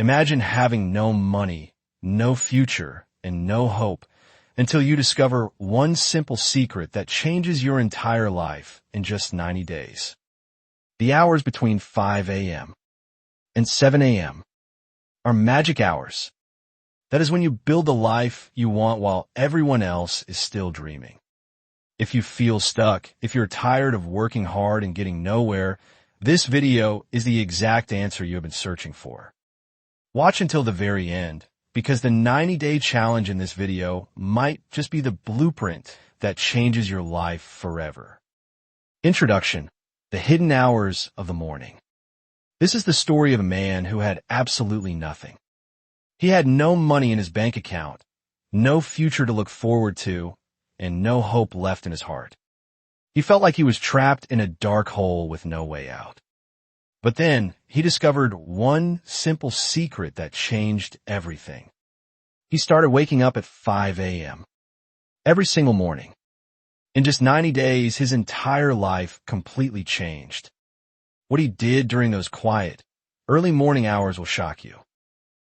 Imagine having no money, no future, and no hope until you discover one simple secret that changes your entire life in just 90 days. The hours between 5 a.m. and 7 a.m. are magic hours. That is when you build the life you want while everyone else is still dreaming. If you feel stuck, if you're tired of working hard and getting nowhere, this video is the exact answer you have been searching for. Watch until the very end, because the 90-day challenge in this video might just be the blueprint that changes your life forever. Introduction: The hidden hours of the morning. This is the story of a man who had absolutely nothing. He had no money in his bank account, no future to look forward to, and no hope left in his heart. He felt like he was trapped in a dark hole with no way out. But then, he discovered one simple secret that changed everything. He started waking up at 5 a.m. every single morning. In just 90 days, his entire life completely changed. What he did during those quiet, early morning hours will shock you.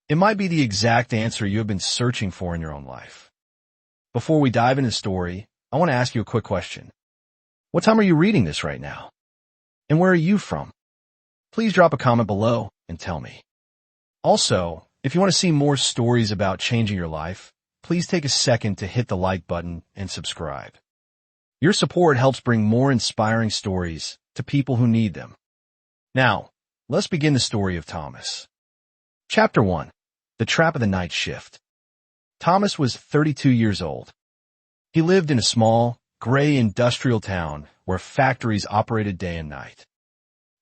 It might be the exact answer you have been searching for in your own life. Before we dive into the story, I want to ask you a quick question. What time are you reading this right now? And where are you from? Please drop a comment below and tell me. Also, if you want to see more stories about changing your life, please take a second to hit the like button and subscribe. Your support helps bring more inspiring stories to people who need them. Now, let's begin the story of Thomas. Chapter 1. The Trap of the Night Shift. Thomas was 32 years old. He lived in a small, gray industrial town where factories operated day and night.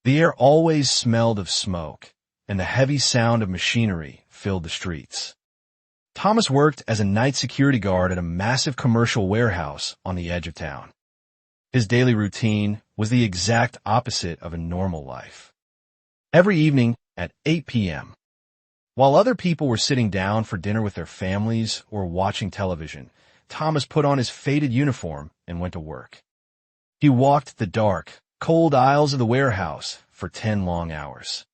The air always smelled of smoke, and the heavy sound of machinery filled the streets. Thomas worked as a night security guard at a massive commercial warehouse on the edge of town. His daily routine was the exact opposite of a normal life. Every evening at 8 p.m., while other people were sitting down for dinner with their families or watching television, Thomas put on his faded uniform and went to work. He walked the dark, cold aisles of the warehouse for 10 long hours.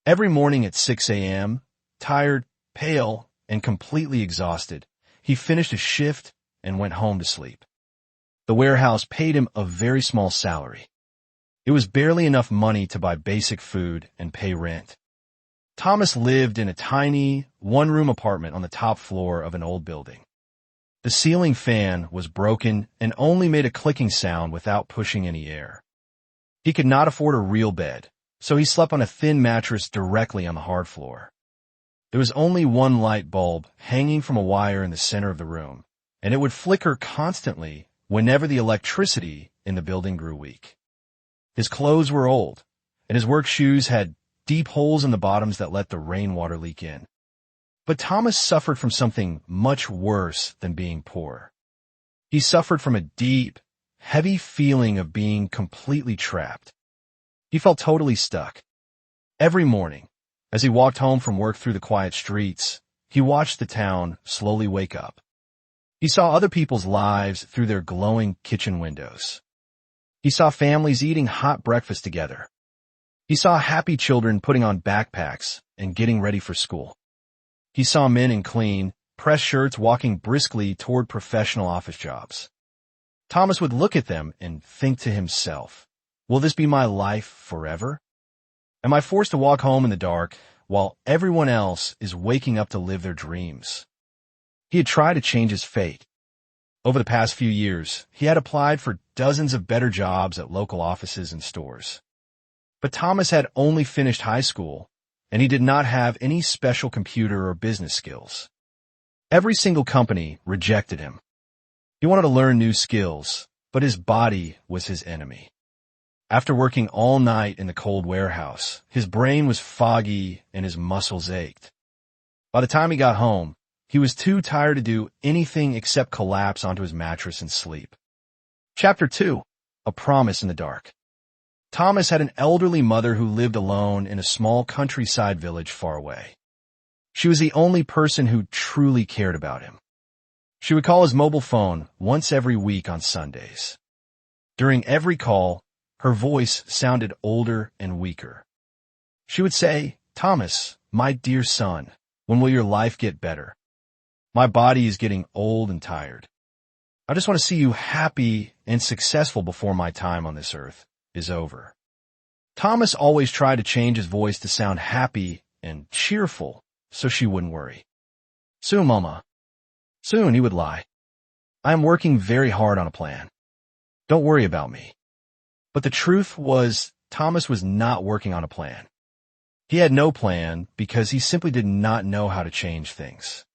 Every morning at 6 a.m., tired, pale, and completely exhausted, he finished his shift and went home to sleep. The warehouse paid him a very small salary. It was barely enough money to buy basic food and pay rent. Thomas lived in a tiny, one-room apartment on the top floor of an old building. The ceiling fan was broken and only made a clicking sound without pushing any air. He could not afford a real bed, so he slept on a thin mattress directly on the hard floor. There was only one light bulb hanging from a wire in the center of the room, and it would flicker constantly whenever the electricity in the building grew weak. His clothes were old, and his work shoes had deep holes in the bottoms that let the rainwater leak in. But Thomas suffered from something much worse than being poor. He suffered from a deep, heavy feeling of being completely trapped. He felt totally stuck. Every morning, as he walked home from work through the quiet streets, he watched the town slowly wake up. He saw other people's lives through their glowing kitchen windows. He saw families eating hot breakfast together. He saw happy children putting on backpacks and getting ready for school. He saw men in clean, pressed shirts walking briskly toward professional office jobs. Thomas would look at them and think to himself, will this be my life forever? Am I forced to walk home in the dark while everyone else is waking up to live their dreams? He had tried to change his fate. Over the past few years, he had applied for dozens of better jobs at local offices and stores. But Thomas had only finished high school, and he did not have any special computer or business skills. Every single company rejected him. He wanted to learn new skills, but his body was his enemy. After working all night in the cold warehouse, his brain was foggy and his muscles ached. By the time he got home, he was too tired to do anything except collapse onto his mattress and sleep. Chapter 2. A Promise in the Dark. Thomas had an elderly mother who lived alone in a small countryside village far away. She was the only person who truly cared about him. She would call his mobile phone once every week on Sundays. During every call, her voice sounded older and weaker. She would say, "Thomas, "My dear son, when will your life get better? My body is getting old and tired. I just want to see you happy and successful before my time on this earth is over." Thomas always tried to change his voice to sound happy and cheerful so she wouldn't worry. "Soon, Mama. Soon," he would lie. "I am working very hard on a plan. Don't worry about me." But the truth was, Thomas was not working on a plan. He had no plan because he simply did not know how to change things.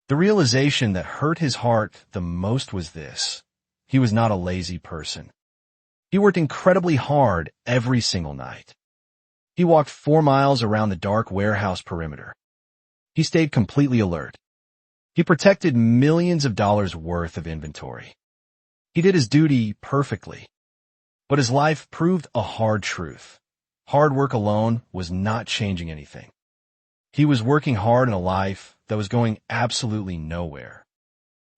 The realization that hurt his heart the most was this: he was not a lazy person. He worked incredibly hard every single night. He walked 4 miles around the dark warehouse perimeter. He stayed completely alert. He protected millions of dollars worth of inventory. He did his duty perfectly. But his life proved a hard truth. Hard work alone was not changing anything. He was working hard in a life that was going absolutely nowhere.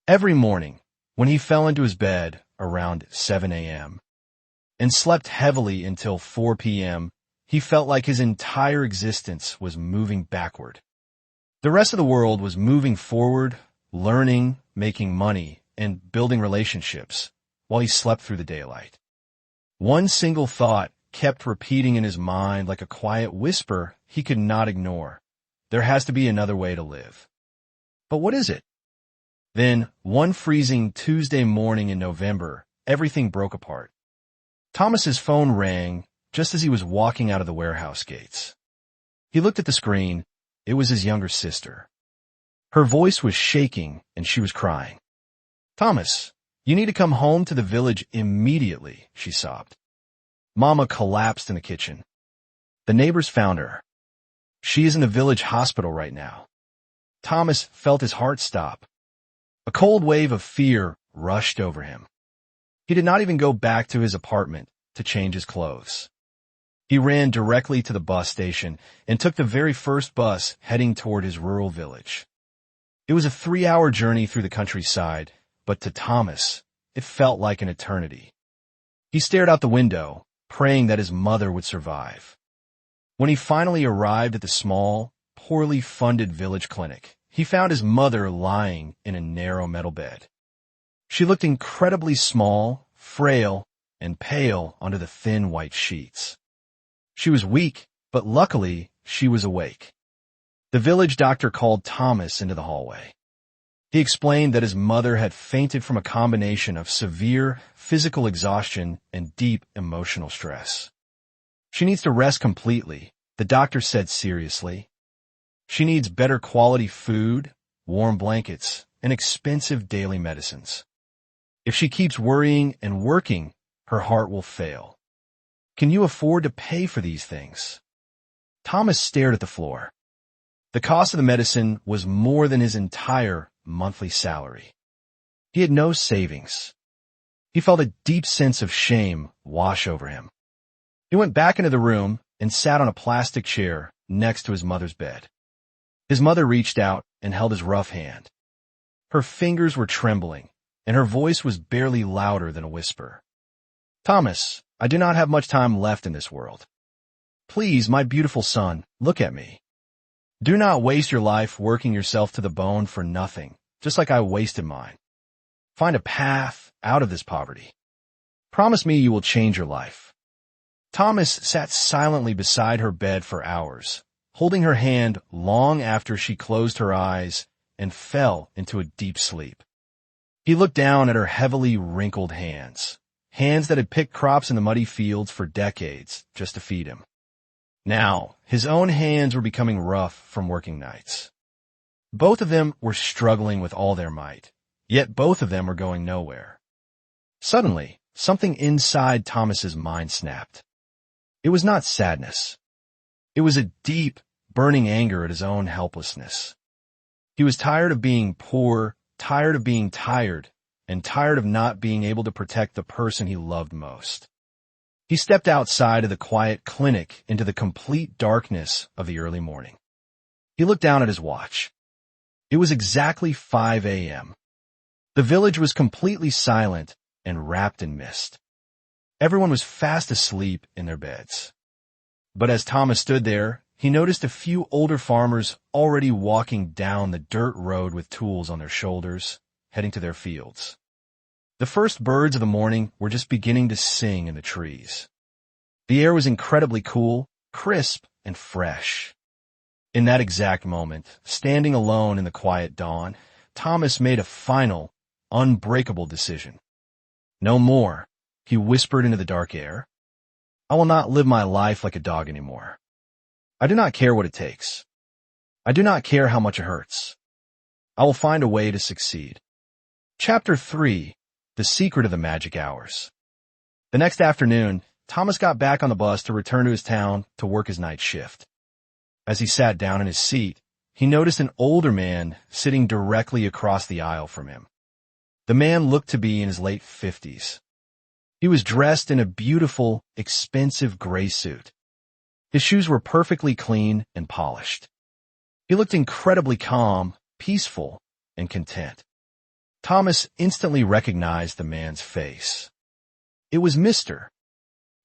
Every morning, when he fell into his bed around 7 a.m. and slept heavily until 4 p.m., he felt like his entire existence was moving backward. The rest of the world was moving forward, learning, making money, and building relationships, while he slept through the daylight. One single thought kept repeating in his mind like a quiet whisper he could not ignore: there has to be another way to live. But what is it? Then, one freezing Tuesday morning in November, everything broke apart. Thomas's phone rang just as he was walking out of the warehouse gates. He looked at the screen. It was his younger sister. Her voice was shaking and she was crying. "Thomas, you need to come home to the village immediately," she sobbed. Mama collapsed in the kitchen. The neighbors found her. "She is in the village hospital right now." Thomas felt his heart stop. A cold wave of fear rushed over him. He did not even go back to his apartment to change his clothes. He ran directly to the bus station and took the very first bus heading toward his rural village. It was a 3-hour journey through the countryside, but to Thomas, it felt like an eternity. He stared out the window, praying that his mother would survive. When he finally arrived at the small, poorly funded village clinic, he found his mother lying in a narrow metal bed. She looked incredibly small, frail, and pale under the thin white sheets. She was weak, but luckily she was awake. The village doctor called Thomas into the hallway. He explained that his mother had fainted from a combination of severe physical exhaustion and deep emotional stress. "She needs to rest completely," the doctor said seriously. "She needs better quality food, warm blankets, and expensive daily medicines. If she keeps worrying and working, her heart will fail. Can you afford to pay for these things?" Thomas stared at the floor. The cost of the medicine was more than his entire monthly salary. He had no savings. He felt a deep sense of shame wash over him. He went back into the room and sat on a plastic chair next to his mother's bed. His mother reached out and held his rough hand. Her fingers were trembling, and her voice was barely louder than a whisper. "Thomas, I do not have much time left in this world. Please, my beautiful son, look at me. Do not waste your life working yourself to the bone for nothing, just like I wasted mine. Find a path out of this poverty. Promise me you will change your life." Thomas sat silently beside her bed for hours, holding her hand long after she closed her eyes and fell into a deep sleep. He looked down at her heavily wrinkled hands that had picked crops in the muddy fields for decades just to feed him. Now, his own hands were becoming rough from working nights. Both of them were struggling with all their might, yet both of them were going nowhere. Suddenly, something inside Thomas's mind snapped. It was not sadness. It was a deep, burning anger at his own helplessness. He was tired of being poor, tired of being tired, and tired of not being able to protect the person he loved most. He stepped outside of the quiet clinic into the complete darkness of the early morning. He looked down at his watch. It was exactly 5 a.m. The village was completely silent and wrapped in mist. Everyone was fast asleep in their beds. But as Thomas stood there, he noticed a few older farmers already walking down the dirt road with tools on their shoulders, heading to their fields. The first birds of the morning were just beginning to sing in the trees. The air was incredibly cool, crisp, and fresh. In that exact moment, standing alone in the quiet dawn, Thomas made a final, unbreakable decision. No more, he whispered into the dark air. I will not live my life like a dog anymore. I do not care what it takes. I do not care how much it hurts. I will find a way to succeed. Chapter 3. The Secret of the Magic Hours. The next afternoon, Thomas got back on the bus to return to his town to work his night shift. As he sat down in his seat, he noticed an older man sitting directly across the aisle from him. The man looked to be in his late 50s. He was dressed in a beautiful, expensive gray suit. His shoes were perfectly clean and polished. He looked incredibly calm, peaceful, and content. Thomas instantly recognized the man's face. It was Mr.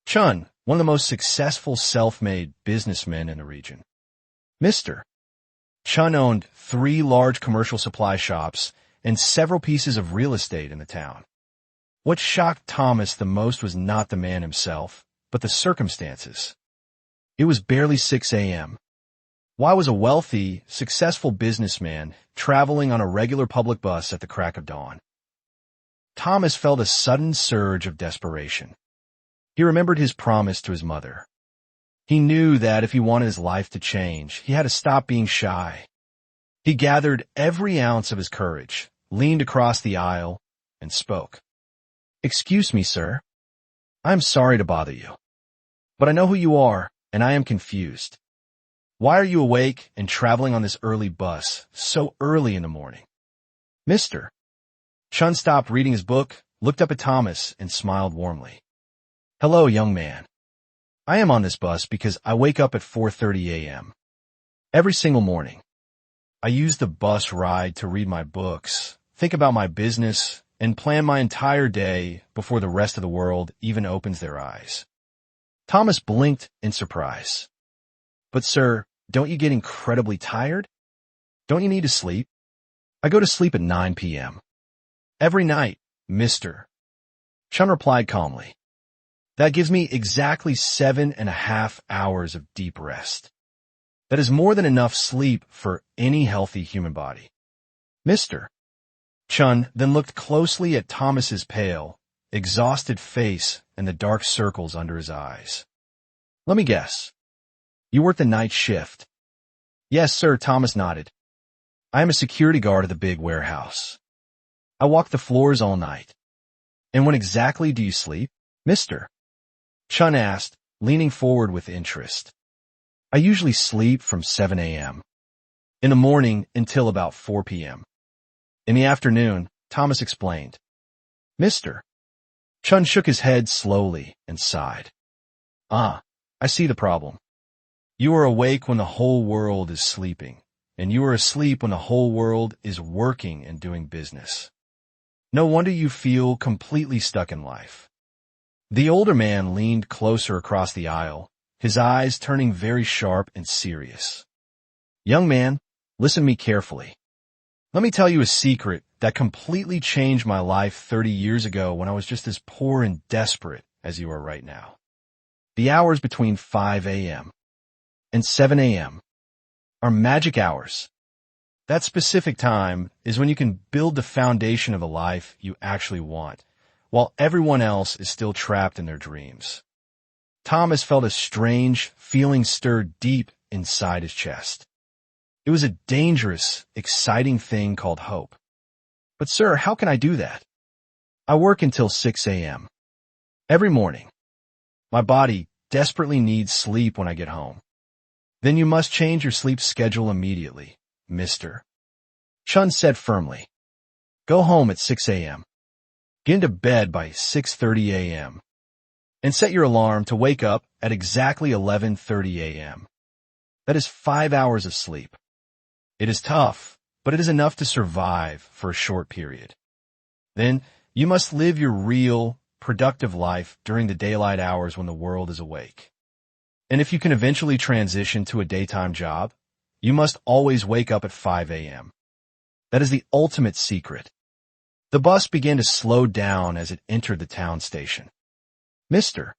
Chun, one of the most successful self-made businessmen in the region. Mr. Chun owned 3 large commercial supply shops and several pieces of real estate in the town. What shocked Thomas the most was not the man himself, but the circumstances. It was barely 6 a.m. Why was a wealthy, successful businessman traveling on a regular public bus at the crack of dawn? Thomas felt a sudden surge of desperation. He remembered his promise to his mother. He knew that if he wanted his life to change, he had to stop being shy. He gathered every ounce of his courage, leaned across the aisle, and spoke. Excuse me, sir. I am sorry to bother you. But I know who you are, and I am confused. Why are you awake and traveling on this early bus, so early in the morning? Mister. Chun stopped reading his book, looked up at Thomas, and smiled warmly. Hello, young man. I am on this bus because I wake up at 4:30 a.m. every single morning. I use the bus ride to read my books, think about my business, and plan my entire day before the rest of the world even opens their eyes. Thomas blinked in surprise. But sir, don't you get incredibly tired? Don't you need to sleep? I go to sleep at 9 p.m. every night, mister. Chun replied calmly. That gives me exactly 7.5 hours of deep rest. That is more than enough sleep for any healthy human body. Mister. Chun then looked closely at Thomas's pale, exhausted face and the dark circles under his eyes. Let me guess. You work the night shift. Yes, sir, Thomas nodded. I am a security guard at the big warehouse. I walk the floors all night. And when exactly do you sleep, mister? Chun asked, leaning forward with interest. I usually sleep from 7 a.m. in the morning until about 4 p.m. In the afternoon, Thomas explained. Mister. Chun shook his head slowly and sighed. I see the problem. You are awake when the whole world is sleeping, and you are asleep when the whole world is working and doing business. No wonder you feel completely stuck in life. The older man leaned closer across the aisle, his eyes turning very sharp and serious. Young man, listen to me carefully. Let me tell you a secret that completely changed my life 30 years ago when I was just as poor and desperate as you are right now. The hours between 5 a.m. and 7 a.m. are magic hours. That specific time is when you can build the foundation of the life you actually want, while everyone else is still trapped in their dreams. Thomas felt a strange feeling stir deep inside his chest. It was a dangerous, exciting thing called hope. But sir, how can I do that? I work until 6 a.m. every morning. My body desperately needs sleep when I get home. Then you must change your sleep schedule immediately, mister. Chun said firmly. Go home at 6 a.m. Get into bed by 6:30 a.m. and set your alarm to wake up at exactly 11:30 a.m. That is 5 hours of sleep. It is tough, but it is enough to survive for a short period. Then you must live your real, productive life during the daylight hours when the world is awake. And if you can eventually transition to a daytime job, you must always wake up at 5 a.m. That is the ultimate secret. The bus began to slow down as it entered the town station. Mr.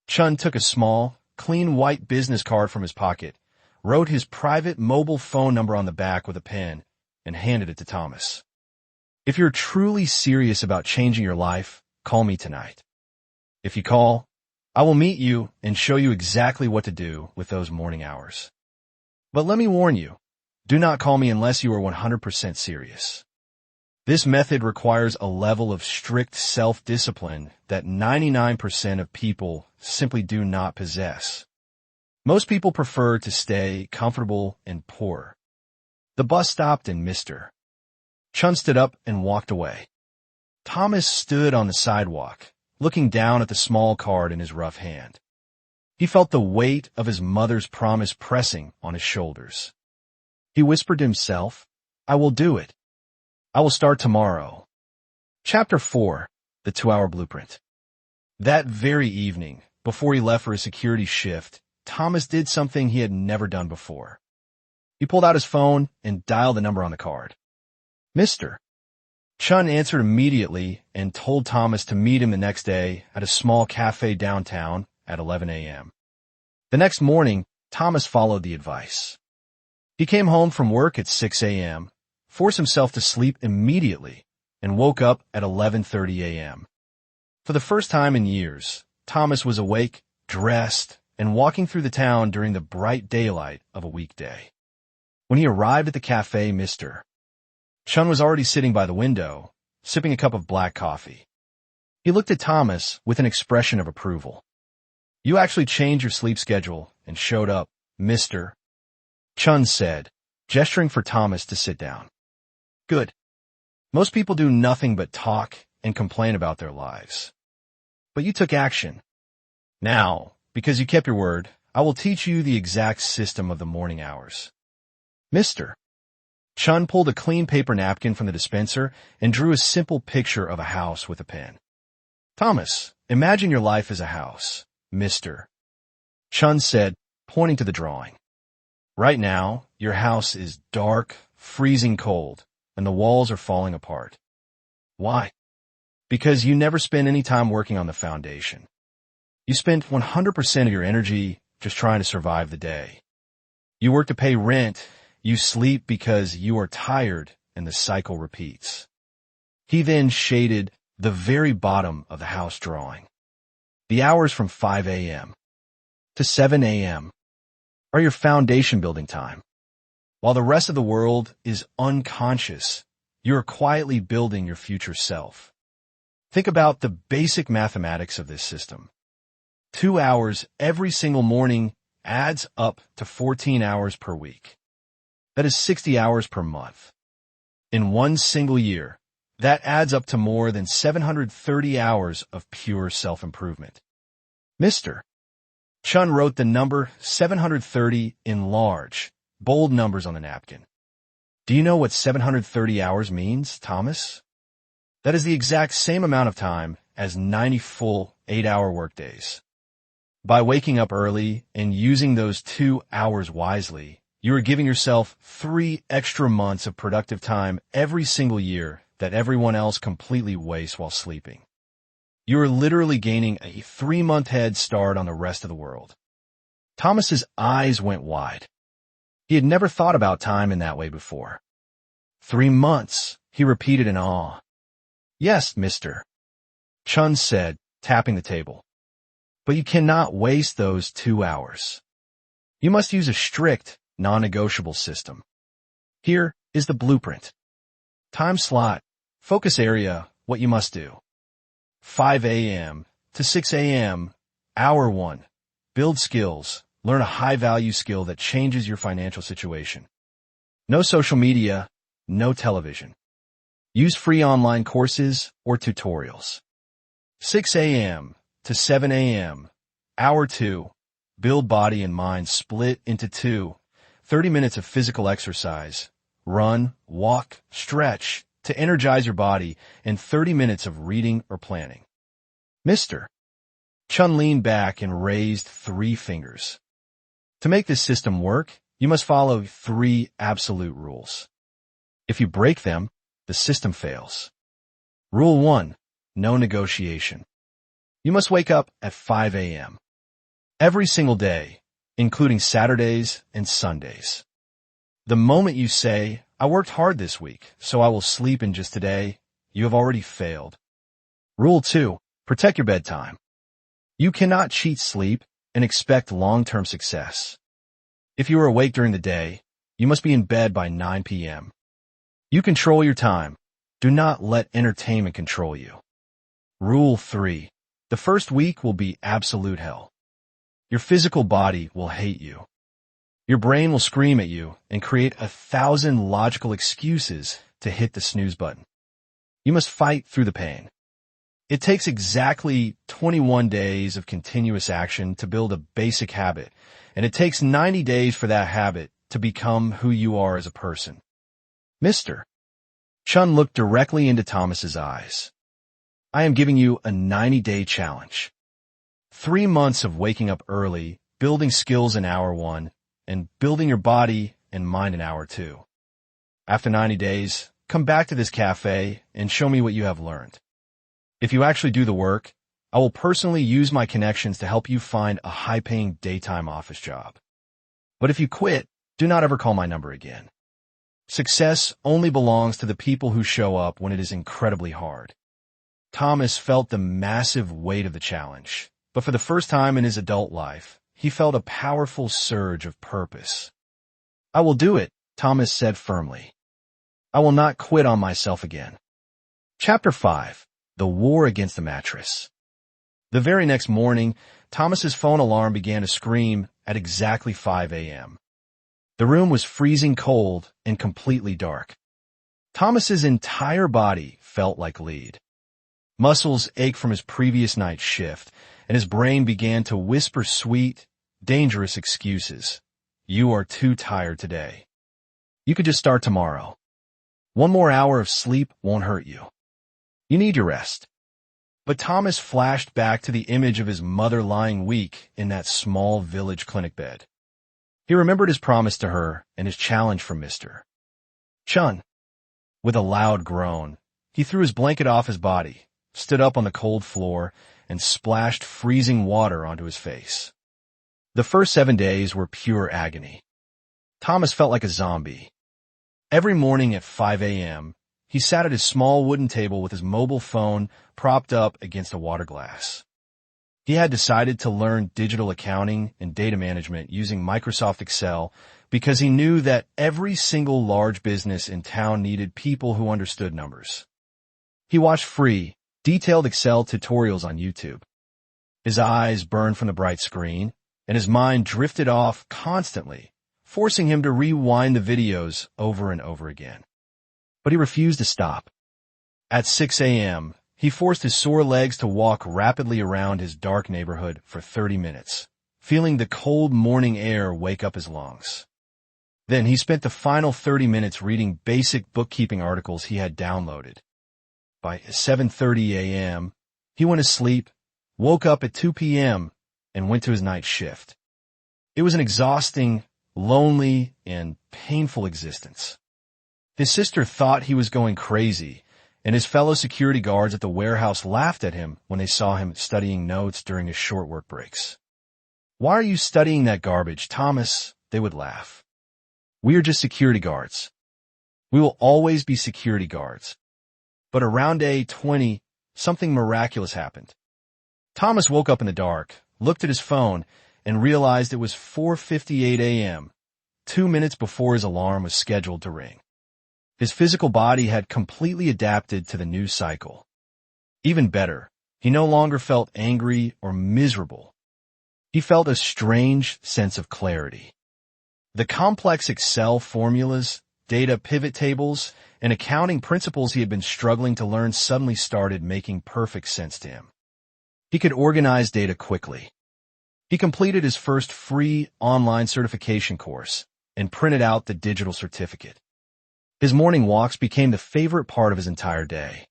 Chun took a small, clean white business card from his pocket, wrote his private mobile phone number on the back with a pen, and handed it to Thomas. If you're truly serious about changing your life, call me tonight. If you call, I will meet you and show you exactly what to do with those morning hours. But let me warn you, do not call me unless you are 100% serious. This method requires a level of strict self-discipline that 99% of people simply do not possess. Most people prefer to stay comfortable and poor. The bus stopped and Mr. Chun stood up and walked away. Thomas stood on the sidewalk, looking down at the small card in his rough hand. He felt the weight of his mother's promise pressing on his shoulders. He whispered to himself, I will do it. I will start tomorrow. Chapter 4, The 2-Hour Blueprint. That very evening, before he left for his security shift, Thomas did something he had never done before. He pulled out his phone and dialed the number on the card. Mr. Chun answered immediately and told Thomas to meet him the next day at a small cafe downtown at 11 a.m. The next morning, Thomas followed the advice. He came home from work at 6 a.m., forced himself to sleep immediately, and woke up at 11:30 a.m. For the first time in years, Thomas was awake, dressed, and walking through the town during the bright daylight of a weekday. When he arrived at the cafe, Mr. Chun was already sitting by the window, sipping a cup of black coffee. He looked at Thomas with an expression of approval. You actually changed your sleep schedule and showed up, Mr. Chun said, gesturing for Thomas to sit down. Good. Most people do nothing but talk and complain about their lives. But you took action. Now, because you kept your word, I will teach you the exact system of the morning hours. Mr. Chun pulled a clean paper napkin from the dispenser and drew a simple picture of a house with a pen. Thomas, imagine your life as a house, Mr. Chun said, pointing to the drawing. Right now, your house is dark, freezing cold, and the walls are falling apart. Why? Because you never spend any time working on the foundation. You spend 100% of your energy just trying to survive the day. You work to pay rent, you sleep because you are tired, and the cycle repeats. He then shaded the very bottom of the house drawing. The hours from 5 a.m. to 7 a.m. are your foundation building time. While the rest of the world is unconscious, you are quietly building your future self. Think about the basic mathematics of this system. 2 hours every single morning adds up to 14 hours per week. That is 60 hours per month. In one single year, that adds up to more than 730 hours of pure self-improvement. Mr. Chun wrote the number 730 in large, bold numbers on the napkin. Do you know what 730 hours means, Thomas? That is the exact same amount of time as 90 full 8-hour workdays. By waking up early and using those 2 hours wisely, you are giving yourself 3 extra months of productive time every single year that everyone else completely wastes while sleeping. You are literally gaining a 3-month head start on the rest of the world. Thomas's eyes went wide. He had never thought about time in that way before. 3 months, he repeated in awe. Yes, Mr. Chun said, tapping the table. But you cannot waste those 2 hours. You must use a strict, non-negotiable system. Here is the blueprint. Time slot, focus area, what you must do. 5 a.m. to 6 a.m., hour 1. Build skills. Learn a high-value skill that changes your financial situation. No social media, no television. Use free online courses or tutorials. 6 a.m. to 7 a.m., hour 2. Build body and mind split into 2. 30 minutes of physical exercise. Run, walk, stretch to energize your body, and 30 minutes of reading or planning. Mr. Chun leaned back and raised 3 fingers. To make this system work, you must follow 3 absolute rules. If you break them, the system fails. Rule 1. No negotiation. You must wake up at 5 a.m. every single day, including Saturdays and Sundays. The moment you say, "I worked hard this week, so I will sleep in just today," you have already failed. Rule 2. Protect your bedtime. You cannot cheat sleep and expect long-term success. If you are awake during the day, you must be in bed by 9 p.m. You control your time. Do not let entertainment control you. Rule 3. The first week will be absolute hell. Your physical body will hate you. Your brain will scream at you and create 1,000 logical excuses to hit the snooze button. You must fight through the pain. It takes exactly 21 days of continuous action to build a basic habit, and it takes 90 days for that habit to become who you are as a person. Mr. Chun looked directly into Thomas's eyes. I am giving you a 90-day challenge. 3 months of waking up early, building skills in hour 1, and building your body and mind in hour 2. After 90 days, come back to this cafe and show me what you have learned. If you actually do the work, I will personally use my connections to help you find a high-paying daytime office job. But if you quit, do not ever call my number again. Success only belongs to the people who show up when it is incredibly hard. Thomas felt the massive weight of the challenge, but for the first time in his adult life, he felt a powerful surge of purpose. I will do it, Thomas said firmly. I will not quit on myself again. Chapter 5. The War Against the Mattress. The very next morning, Thomas's phone alarm began to scream at exactly 5 a.m. The room was freezing cold and completely dark. Thomas's entire body felt like lead. Muscles ached from his previous night's shift, and his brain began to whisper sweet, dangerous excuses. You are too tired today. You could just start tomorrow. 1 more hour of sleep won't hurt you. You need your rest. But Thomas flashed back to the image of his mother lying weak in that small village clinic bed. He remembered his promise to her and his challenge from Mr. Chun. With a loud groan, he threw his blanket off his body, stood up on the cold floor, and splashed freezing water onto his face. The first 7 days were pure agony. Thomas felt like a zombie. Every morning at 5 a.m., he sat at his small wooden table with his mobile phone propped up against a water glass. He had decided to learn digital accounting and data management using Microsoft Excel because he knew that every single large business in town needed people who understood numbers. He watched free, detailed Excel tutorials on YouTube. His eyes burned from the bright screen, and his mind drifted off constantly, forcing him to rewind the videos over and over again. But he refused to stop. At 6 a.m., he forced his sore legs to walk rapidly around his dark neighborhood for 30 minutes, feeling the cold morning air wake up his lungs. Then he spent the final 30 minutes reading basic bookkeeping articles he had downloaded. By 7:30 a.m., he went to sleep, woke up at 2 p.m., and went to his night shift. It was an exhausting, lonely, and painful existence. His sister thought he was going crazy, and his fellow security guards at the warehouse laughed at him when they saw him studying notes during his short work breaks. "Why are you studying that garbage, Thomas?" they would laugh. "We are just security guards. We will always be security guards." But around day 20, something miraculous happened. Thomas woke up in the dark, looked at his phone, and realized it was 4:58 a.m., 2 minutes before his alarm was scheduled to ring. His physical body had completely adapted to the new cycle. Even better, he no longer felt angry or miserable. He felt a strange sense of clarity. The complex Excel formulas, data pivot tables, and accounting principles he had been struggling to learn suddenly started making perfect sense to him. He could organize data quickly. He completed his first free online certification course and printed out the digital certificate. His morning walks became the favorite part of his entire day.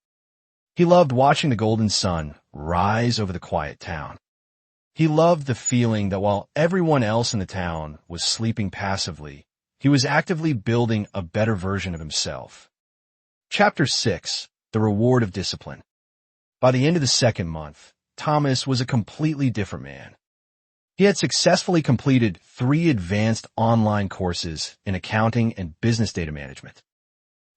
He loved watching the golden sun rise over the quiet town. He loved the feeling that while everyone else in the town was sleeping passively, he was actively building a better version of himself. Chapter 6. The Reward of Discipline. By the end of the second month, Thomas was a completely different man. He had successfully completed 3 advanced online courses in accounting and business data management.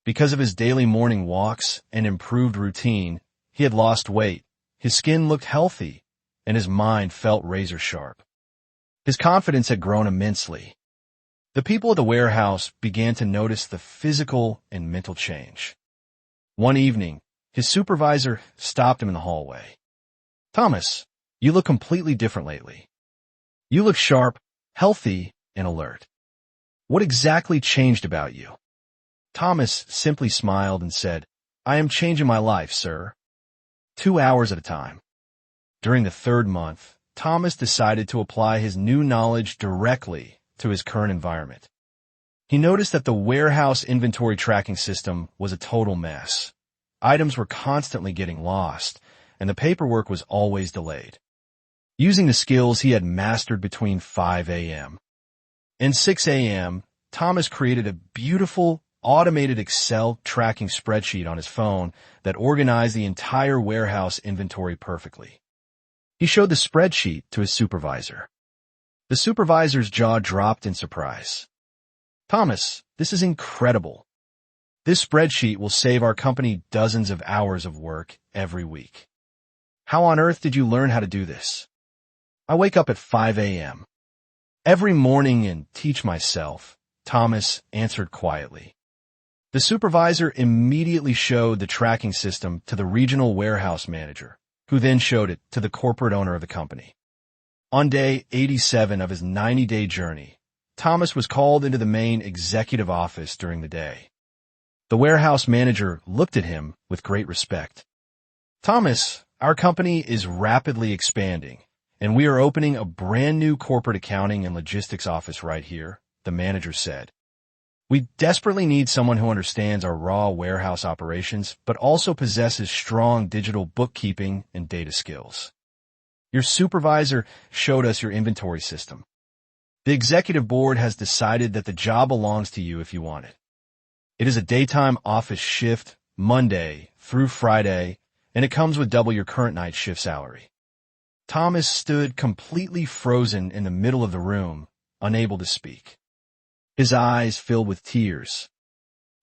Because of his daily morning walks and improved routine, he had lost weight, his skin looked healthy, and his mind felt razor sharp. His confidence had grown immensely. The people at the warehouse began to notice the physical and mental change. One evening, his supervisor stopped him in the hallway. "Thomas, you look completely different lately. You look sharp, healthy, and alert. What exactly changed about you?" Thomas simply smiled and said, "I am changing my life, sir. 2 hours at a time." During the 3rd month, Thomas decided to apply his new knowledge directly to his current environment. He noticed that the warehouse inventory tracking system was a total mess. Items were constantly getting lost, and the paperwork was always delayed. Using the skills he had mastered between 5 a.m. and 6 a.m., Thomas created a beautiful, automated Excel tracking spreadsheet on his phone that organized the entire warehouse inventory perfectly. He showed the spreadsheet to his supervisor. The supervisor's jaw dropped in surprise. "Thomas, this is incredible. This spreadsheet will save our company dozens of hours of work every week. How on earth did you learn how to do this?" "I wake up at 5 a.m. every morning and teach myself," Thomas answered quietly. The supervisor immediately showed the tracking system to the regional warehouse manager, who then showed it to the corporate owner of the company. On day 87 of his 90-day journey, Thomas was called into the main executive office during the day. The warehouse manager looked at him with great respect. "Thomas, our company is rapidly expanding, and we are opening a brand new corporate accounting and logistics office right here," the manager said. "We desperately need someone who understands our raw warehouse operations, but also possesses strong digital bookkeeping and data skills. Your supervisor showed us your inventory system. The executive board has decided that the job belongs to you if you want it. It is a daytime office shift, Monday through Friday, and it comes with double your current night shift salary." Thomas stood completely frozen in the middle of the room, unable to speak. His eyes filled with tears.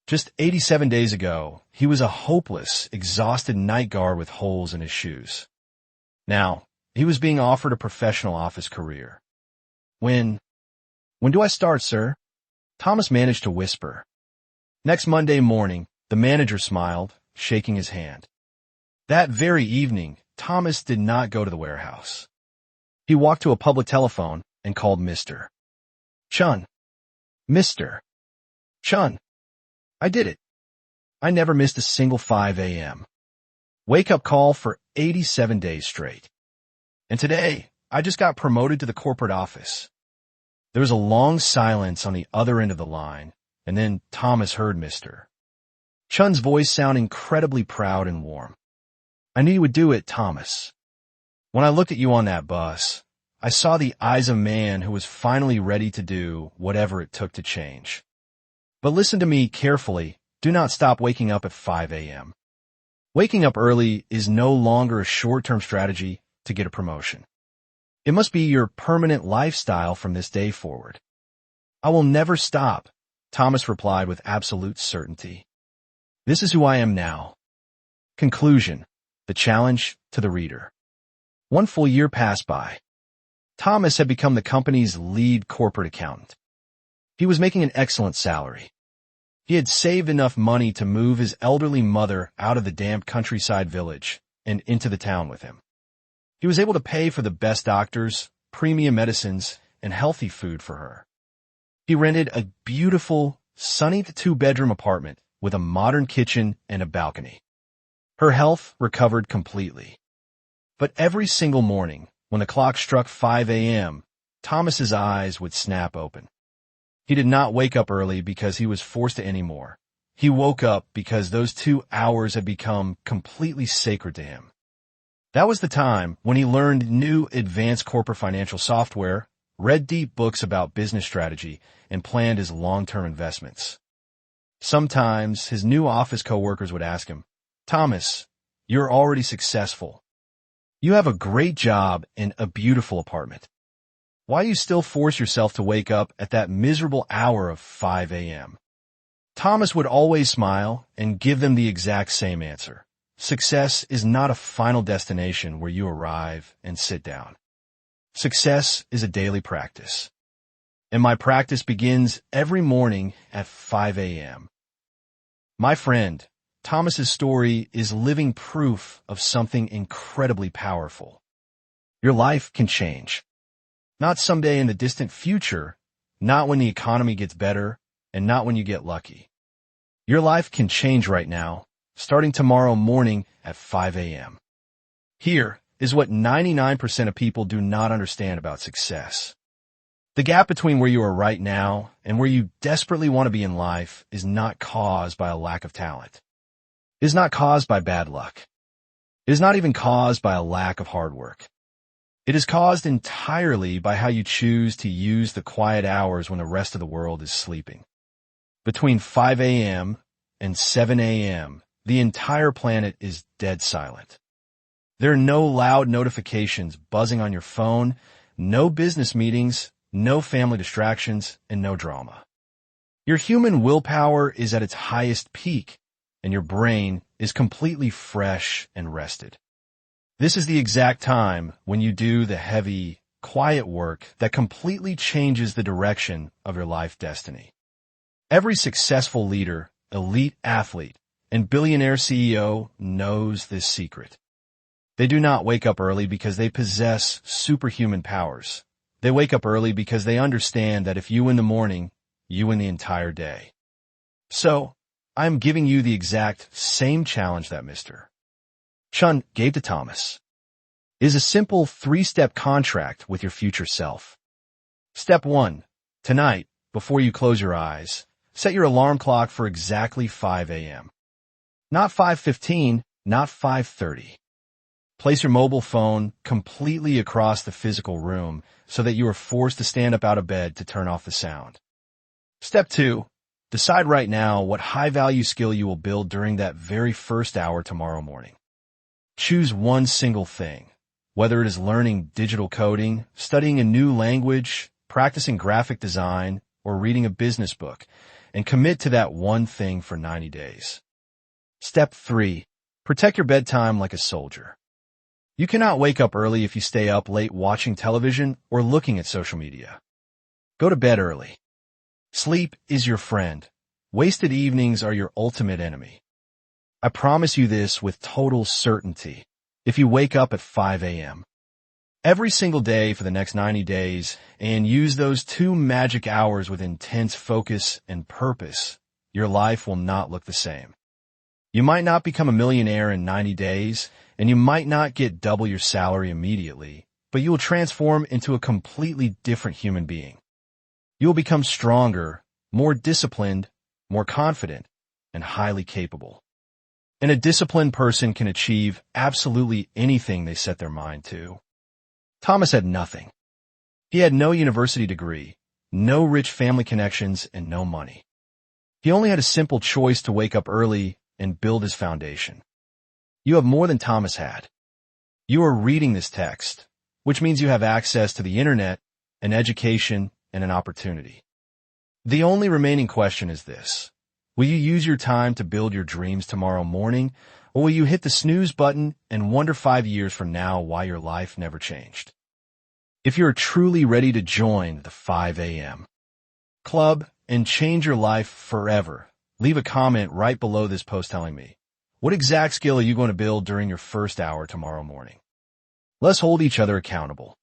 Just 87 days ago, he was a hopeless, exhausted night guard with holes in his shoes. Now, he was being offered a professional office career. When do I start, sir?" Thomas managed to whisper. Next Monday morning, the manager smiled, shaking his hand. That very evening, Thomas did not go to the warehouse. He walked to a public telephone and called Mr. Chun. "Mr. Chun, I did it. I never missed a single 5 a.m. wake-up call for 87 days straight. And today, I just got promoted to the corporate office." There was a long silence on the other end of the line, and then Thomas heard Mr. Chun's voice sound incredibly proud and warm. "I knew you would do it, Thomas. When I looked at you on that bus, I saw the eyes of a man who was finally ready to do whatever it took to change. But listen to me carefully. Do not stop waking up at 5 a.m. Waking up early is no longer a short-term strategy to get a promotion. It must be your permanent lifestyle from this day forward." "I will never stop," Thomas replied with absolute certainty. "This is who I am now." Conclusion. The challenge to the reader. 1 full year passed by. Thomas had become the company's lead corporate accountant. He was making an excellent salary. He had saved enough money to move his elderly mother out of the damp countryside village and into the town with him. He was able to pay for the best doctors, premium medicines, and healthy food for her. He rented a beautiful, sunny 2-bedroom apartment with a modern kitchen and a balcony. Her health recovered completely. But every single morning, when the clock struck 5 a.m., Thomas's eyes would snap open. He did not wake up early because he was forced to anymore. He woke up because those 2 hours had become completely sacred to him. That was the time when he learned new advanced corporate financial software, read deep books about business strategy, and planned his long-term investments. Sometimes his new office coworkers would ask him, "Thomas, you're already successful. You have a great job and a beautiful apartment. Why do you still force yourself to wake up at that miserable hour of 5 a.m.?" Thomas would always smile and give them the exact same answer. Success is not a final destination where you arrive and sit down. Success is a daily practice. And my practice begins every morning at 5 a.m. My friend, Thomas's story is living proof of something incredibly powerful. Your life can change. Not someday in the distant future, not when the economy gets better, and not when you get lucky. Your life can change right now, starting tomorrow morning at 5 a.m. Here is what 99% of people do not understand about success. The gap between where you are right now and where you desperately want to be in life is not caused by a lack of talent. It is not caused by bad luck. It is not even caused by a lack of hard work. It is caused entirely by how you choose to use the quiet hours when the rest of the world is sleeping. Between 5 a.m. and 7 a.m., the entire planet is dead silent. There are no loud notifications buzzing on your phone, no business meetings, no family distractions, and no drama. Your human willpower is at its highest peak, and your brain is completely fresh and rested. This is the exact time when you do the heavy, quiet work that completely changes the direction of your life destiny. Every successful leader, elite athlete, and billionaire CEO knows this secret. They do not wake up early because they possess superhuman powers. They wake up early because they understand that if you win the morning, you win the entire day. So, I am giving you the exact same challenge that Mr. Chun gave to Thomas. It is a simple 3-step contract with your future self. Step 1. Tonight, before you close your eyes, set your alarm clock for exactly 5 a.m. Not 5:15, not 5:30. Place your mobile phone completely across the physical room so that you are forced to stand up out of bed to turn off the sound. Step 2. Decide right now what high-value skill you will build during that very first hour tomorrow morning. Choose one single thing, whether it is learning digital coding, studying a new language, practicing graphic design, or reading a business book, and commit to that one thing for 90 days. Step 3. Protect your bedtime like a soldier. You cannot wake up early if you stay up late watching television or looking at social media. Go to bed early. Sleep is your friend. Wasted evenings are your ultimate enemy. I promise you this with total certainty. If you wake up at 5 a.m. every single day for the next 90 days and use those 2 magic hours with intense focus and purpose, your life will not look the same. You might not become a millionaire in 90 days, and you might not get double your salary immediately, but you will transform into a completely different human being. You will become stronger, more disciplined, more confident, and highly capable. And a disciplined person can achieve absolutely anything they set their mind to. Thomas had nothing. He had no university degree, no rich family connections, and no money. He only had a simple choice to wake up early and build his foundation. You have more than Thomas had. You are reading this text, which means you have access to the internet, an education, and an opportunity. The only remaining question is this. Will you use your time to build your dreams tomorrow morning, or will you hit the snooze button and wonder 5 years from now why your life never changed? If you're truly ready to join the 5 a.m. club and change your life forever, leave a comment right below this post telling me, what exact skill are you going to build during your first hour tomorrow morning? Let's hold each other accountable.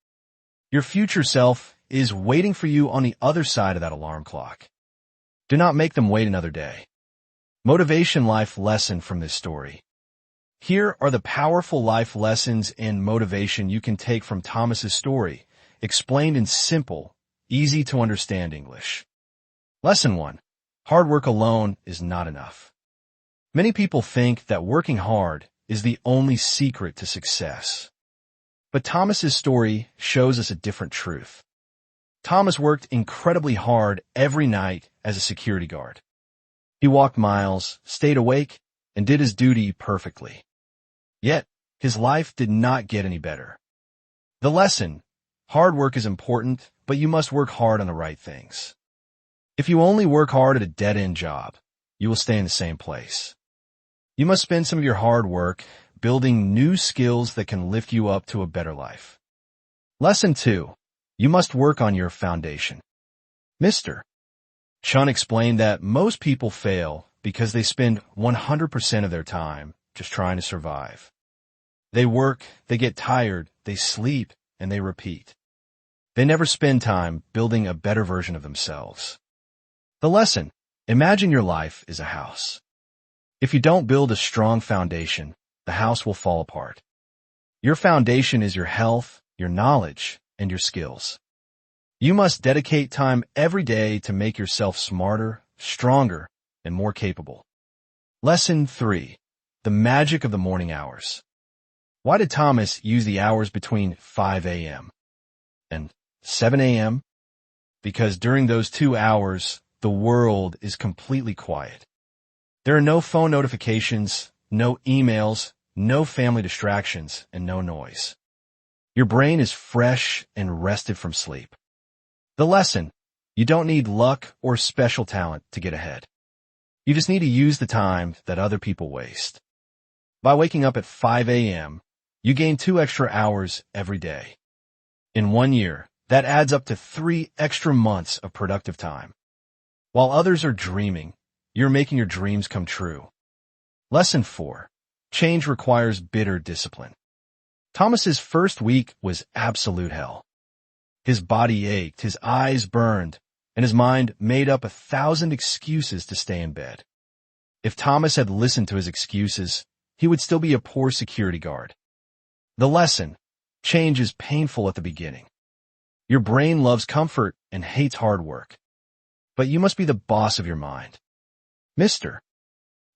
Your future self is waiting for you on the other side of that alarm clock. Do not make them wait another day. Motivation life lesson from this story. Here are the powerful life lessons and motivation you can take from Thomas's story, explained in simple, easy to understand English. Lesson 1. Hard work alone is not enough. Many people think that working hard is the only secret to success. But Thomas's story shows us a different truth. Thomas worked incredibly hard every night as a security guard. He walked miles, stayed awake, and did his duty perfectly. Yet, his life did not get any better. The lesson: hard work is important, but you must work hard on the right things. If you only work hard at a dead-end job, you will stay in the same place. You must spend some of your hard work building new skills that can lift you up to a better life. Lesson 2. You must work on your foundation. Mr. Chun explained that most people fail because they spend 100% of their time just trying to survive. They work, they get tired, they sleep, and they repeat. They never spend time building a better version of themselves. The lesson: imagine your life is a house. If you don't build a strong foundation, the house will fall apart. Your foundation is your health, your knowledge, and your skills. You must dedicate time every day to make yourself smarter, stronger, and more capable. Lesson 3. The magic of the morning hours. Why did Thomas use the hours between 5 a.m. and 7 a.m.? Because during those 2 hours, the world is completely quiet. There are no phone notifications, no emails, no family distractions, and no noise. Your brain is fresh and rested from sleep. The lesson: you don't need luck or special talent to get ahead. You just need to use the time that other people waste. By waking up at 5 a.m., you gain 2 extra hours every day. In 1 year, that adds up to 3 extra months of productive time. While others are dreaming, you're making your dreams come true. Lesson 4. Change requires bitter discipline. Thomas's first week was absolute hell. His body ached, his eyes burned, and his mind made up 1,000 excuses to stay in bed. If Thomas had listened to his excuses, he would still be a poor security guard. The lesson: change is painful at the beginning. Your brain loves comfort and hates hard work. But you must be the boss of your mind. Mr.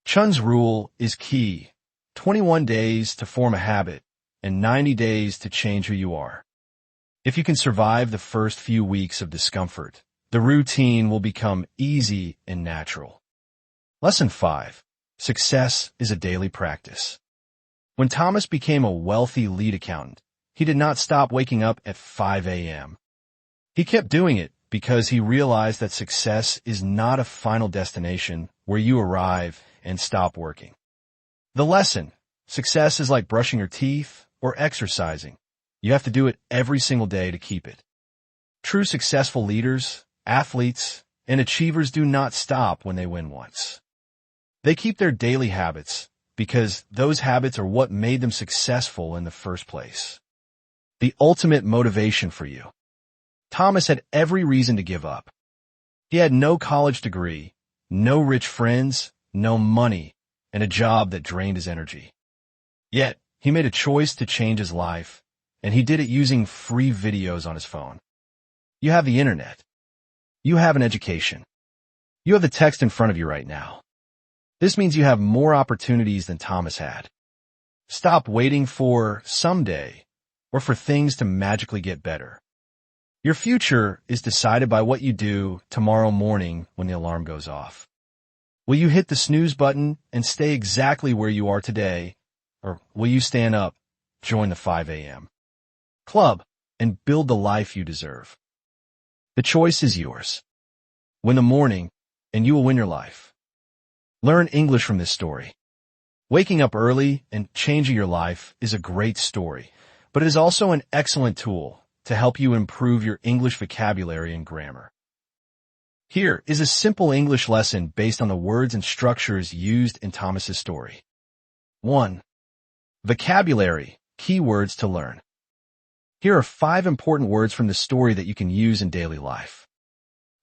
Chun's rule is key: 21 days to form a habit and 90 days to change who you are. If you can survive the first few weeks of discomfort, the routine will become easy and natural. Lesson 5. Success is a daily practice. When Thomas became a wealthy lead accountant, he did not stop waking up at 5 a.m. He kept doing it because he realized that success is not a final destination where you arrive and stop working. The lesson: success is like brushing your teeth or exercising. You have to do it every single day to keep it. True successful leaders, athletes, and achievers do not stop when they win once. They keep their daily habits because those habits are what made them successful in the first place. The ultimate motivation for you. Thomas had every reason to give up. He had no college degree, no rich friends, no money, and a job that drained his energy. Yet, he made a choice to change his life, and he did it using free videos on his phone. You have the internet. You have an education. You have the text in front of you right now. This means you have more opportunities than Thomas had. Stop waiting for someday or for things to magically get better. Your future is decided by what you do tomorrow morning when the alarm goes off. Will you hit the snooze button and stay exactly where you are today, or will you stand up, join the 5 a.m. club, and build the life you deserve? The choice is yours. Win the morning, and you will win your life. Learn English from this story. Waking up early and changing your life is a great story, but it is also an excellent tool to help you improve your English vocabulary and grammar. Here is a simple English lesson based on the words and structures used in Thomas's story. 1. Vocabulary, keywords to learn. Here are 5 important words from the story that you can use in daily life.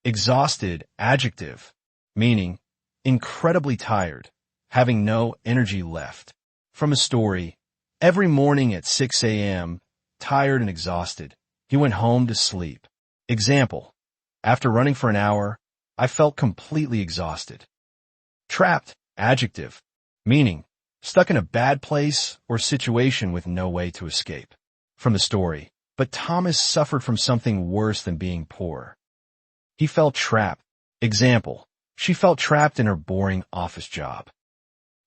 Exhausted, adjective, meaning incredibly tired, having no energy left. From a story: every morning at 6 a.m., tired and exhausted, he went home to sleep. Example: after running for an hour, I felt completely exhausted. Trapped, adjective, meaning stuck in a bad place or situation with no way to escape. From the story, but Thomas suffered from something worse than being poor. He felt trapped. Example, she felt trapped in her boring office job.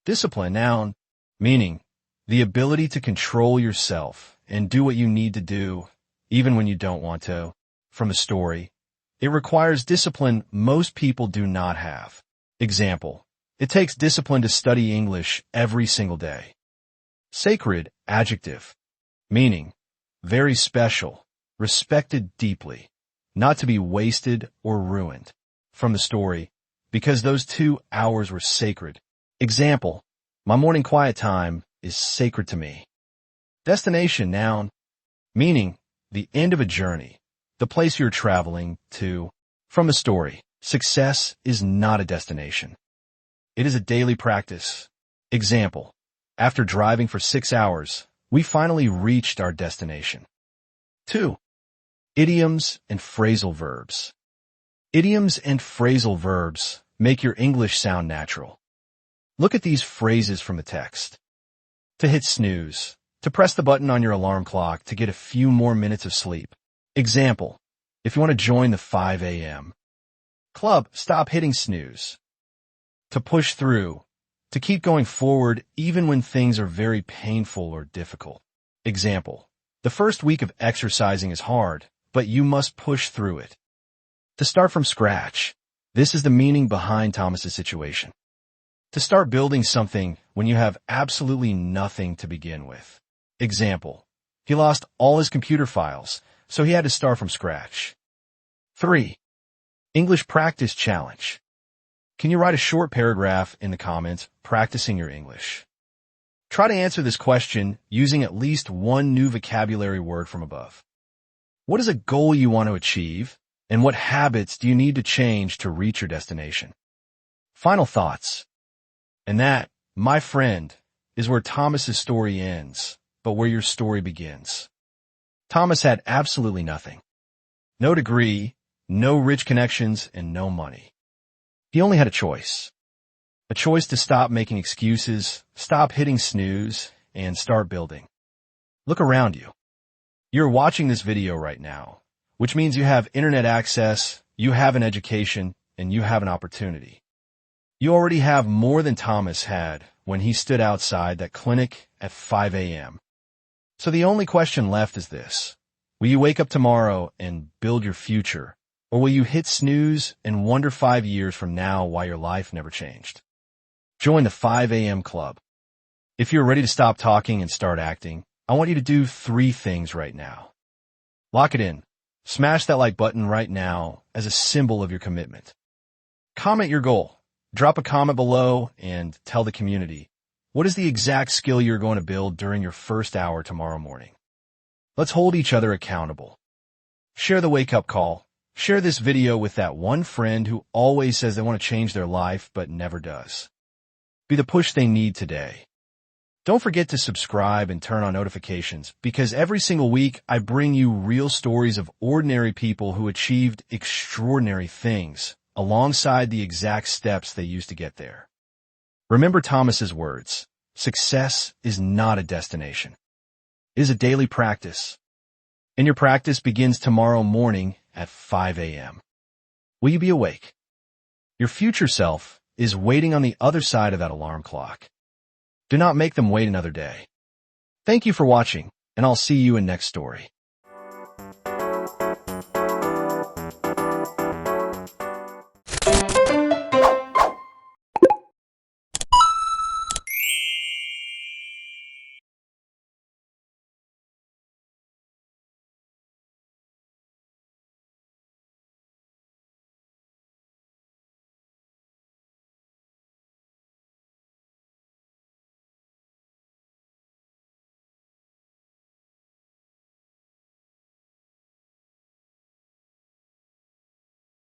Discipline, noun, meaning the ability to control yourself and do what you need to do, even when you don't want to. From the story, it requires discipline most people do not have. Example, it takes discipline to study English every single day. Sacred, adjective, meaning very special, respected deeply, not to be wasted or ruined. From the story, because those 2 hours were sacred. Example, my morning quiet time is sacred to me. Destination, noun, meaning the end of a journey, the place you're traveling to. From the story, success is not a destination. It is a daily practice. Example, after driving for 6 hours, we finally reached our destination. 2. Idioms and phrasal verbs. Idioms and phrasal verbs make your English sound natural. Look at these phrases from the text. To hit snooze, to press the button on your alarm clock to get a few more minutes of sleep. Example, if you want to join the 5 a.m. club, stop hitting snooze. To push through, to keep going forward even when things are very painful or difficult. Example, the first week of exercising is hard, but you must push through it. To start from scratch, this is the meaning behind Thomas's situation. To start building something when you have absolutely nothing to begin with. Example, he lost all his computer files, so he had to start from scratch. 3. English Practice Challenge. Can you write a short paragraph in the comments practicing your English? Try to answer this question using at least one new vocabulary word from above. What is a goal you want to achieve, and what habits do you need to change to reach your destination? Final thoughts. And that, my friend, is where Thomas's story ends, but where your story begins. Thomas had absolutely nothing. No degree, no rich connections, and no money. He only had a choice. A choice to stop making excuses, stop hitting snooze, and start building. Look around you. You're watching this video right now, which means you have internet access, you have an education, and you have an opportunity. You already have more than Thomas had when he stood outside that clinic at 5 a.m. So the only question left is this. Will you wake up tomorrow and build your future, or will you hit snooze and wonder 5 years from now why your life never changed? Join the 5 a.m. club. If you're ready to stop talking and start acting, I want you to do 3 things right now. Lock it in. Smash that like button right now as a symbol of your commitment. Comment your goal. Drop a comment below and tell the community, what is the exact skill you're going to build during your first hour tomorrow morning? Let's hold each other accountable. Share the wake-up call. Share this video with that one friend who always says they want to change their life but never does. Be the push they need today. Don't forget to subscribe and turn on notifications because every single week I bring you real stories of ordinary people who achieved extraordinary things alongside the exact steps they used to get there. Remember Thomas's words, success is not a destination. It is a daily practice. And your practice begins tomorrow morning at 5 a.m. Will you be awake? Your future self is waiting on the other side of that alarm clock. Do not make them wait another day. Thank you for watching, and I'll see you in next story.